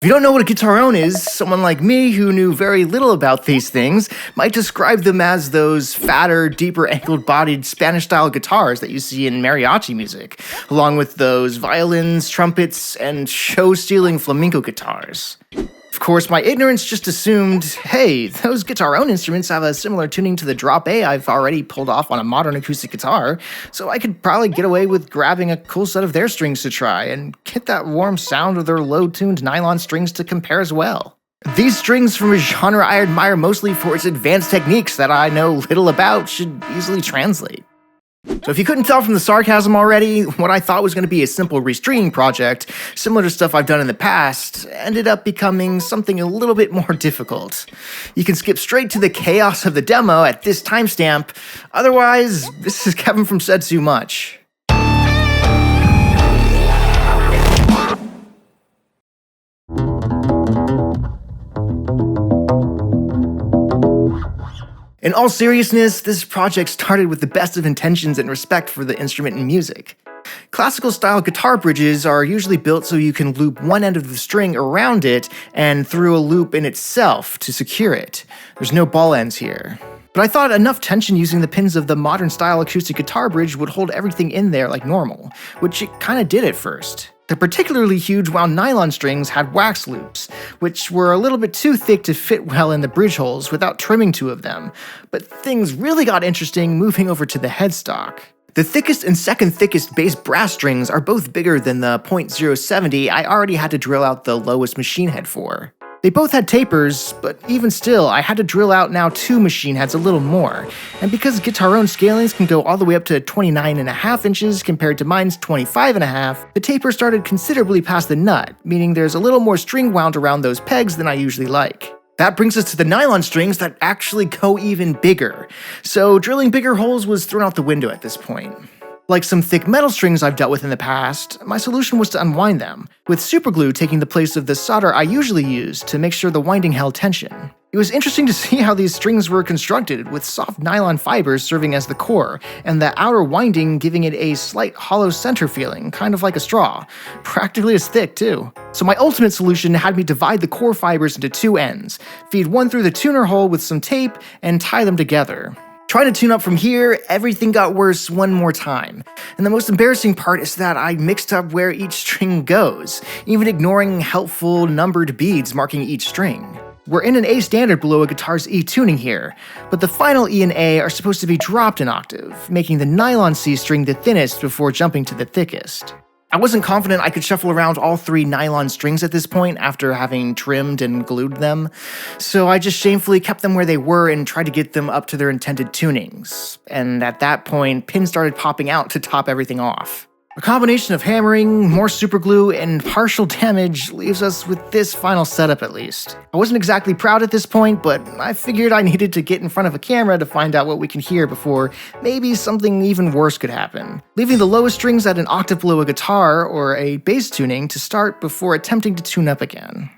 If you don't know what a guitarrón is, someone like me who knew very little about these things might describe them as those fatter, deeper angled-bodied Spanish-style guitars that you see in mariachi music, along with those violins, trumpets, and show-stealing flamenco guitars. Of course, my ignorance just assumed, hey, those guitarrón instruments have a similar tuning to the drop A I've already pulled off on a modern acoustic guitar, so I could probably get away with grabbing a cool set of their strings to try and get that warm sound of their low-tuned nylon strings to compare as well. These strings from a genre I admire mostly for its advanced techniques that I know little about should easily translate. So if you couldn't tell from the sarcasm already, what I thought was going to be a simple restringing project, similar to stuff I've done in the past, ended up becoming something a little bit more difficult. You can skip straight to the chaos of the demo at this timestamp, otherwise, this is Kevin from Said Too Much. In all seriousness, this project started with the best of intentions and respect for the instrument and music. Classical-style guitar bridges are usually built so you can loop one end of the string around it and through a loop in itself to secure it. There's no ball ends here. But I thought enough tension using the pins of the modern-style acoustic guitar bridge would hold everything in there like normal, which it kinda did at first. The particularly huge wound nylon strings had wax loops, which were a little bit too thick to fit well in the bridge holes without trimming two of them, but things really got interesting moving over to the headstock. The thickest and second thickest bass brass strings are both bigger than the .070 I already had to drill out the lowest machine head for. They both had tapers, but even still, I had to drill out now two machine heads a little more, and because guitarrón scalings can go all the way up to 29.5 inches compared to mine's 25.5, the taper started considerably past the nut, meaning there's a little more string wound around those pegs than I usually like. That brings us to the nylon strings that actually go even bigger, so drilling bigger holes was thrown out the window at this point. Like some thick metal strings I've dealt with in the past, my solution was to unwind them, with superglue taking the place of the solder I usually use to make sure the winding held tension. It was interesting to see how these strings were constructed, with soft nylon fibers serving as the core, and the outer winding giving it a slight hollow center feeling, kind of like a straw, practically as thick too. So my ultimate solution had me divide the core fibers into two ends, feed one through the tuner hole with some tape, and tie them together. Trying to tune up from here, everything got worse one more time. And the most embarrassing part is that I mixed up where each string goes, even ignoring helpful numbered beads marking each string. We're in an A standard below a guitar's E tuning here, but the final E and A are supposed to be dropped an octave, making the nylon C string the thinnest before jumping to the thickest. I wasn't confident I could shuffle around all three nylon strings at this point after having trimmed and glued them, so I just shamefully kept them where they were and tried to get them up to their intended tunings. And at that point, pins started popping out to top everything off. A combination of hammering, more superglue, and partial damage leaves us with this final setup at least. I wasn't exactly proud at this point, but I figured I needed to get in front of a camera to find out what we can hear before maybe something even worse could happen. Leaving the lowest strings at an octave below a guitar or a bass tuning to start before attempting to tune up again.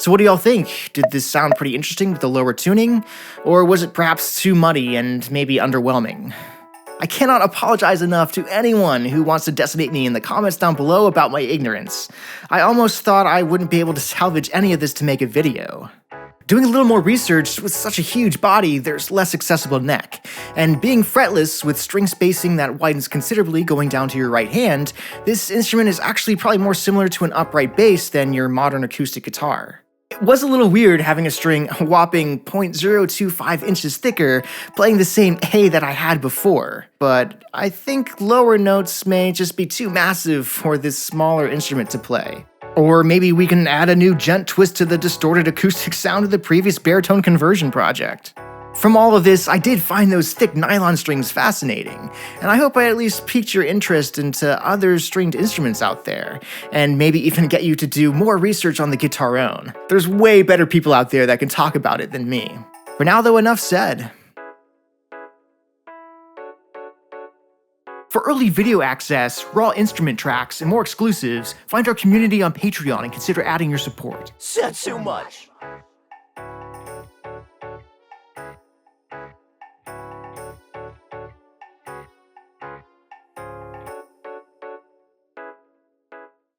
So what do y'all think? Did this sound pretty interesting with the lower tuning? Or was it perhaps too muddy and maybe underwhelming? I cannot apologize enough to anyone who wants to decimate me in the comments down below about my ignorance. I almost thought I wouldn't be able to salvage any of this to make a video. Doing a little more research, with such a huge body, there's less accessible neck. And being fretless, with string spacing that widens considerably going down to your right hand, this instrument is actually probably more similar to an upright bass than your modern acoustic guitar. It was a little weird having a string a whopping 0.025 inches thicker playing the same A that I had before, but I think lower notes may just be too massive for this smaller instrument to play. Or maybe we can add a new gent twist to the distorted acoustic sound of the previous baritone conversion project. From all of this, I did find those thick nylon strings fascinating, and I hope I at least piqued your interest into other stringed instruments out there, and maybe even get you to do more research on the Guitarrón. There's way better people out there that can talk about it than me. For now though, enough said. For early video access, raw instrument tracks, and more exclusives, find our community on Patreon and consider adding your support. Said too much.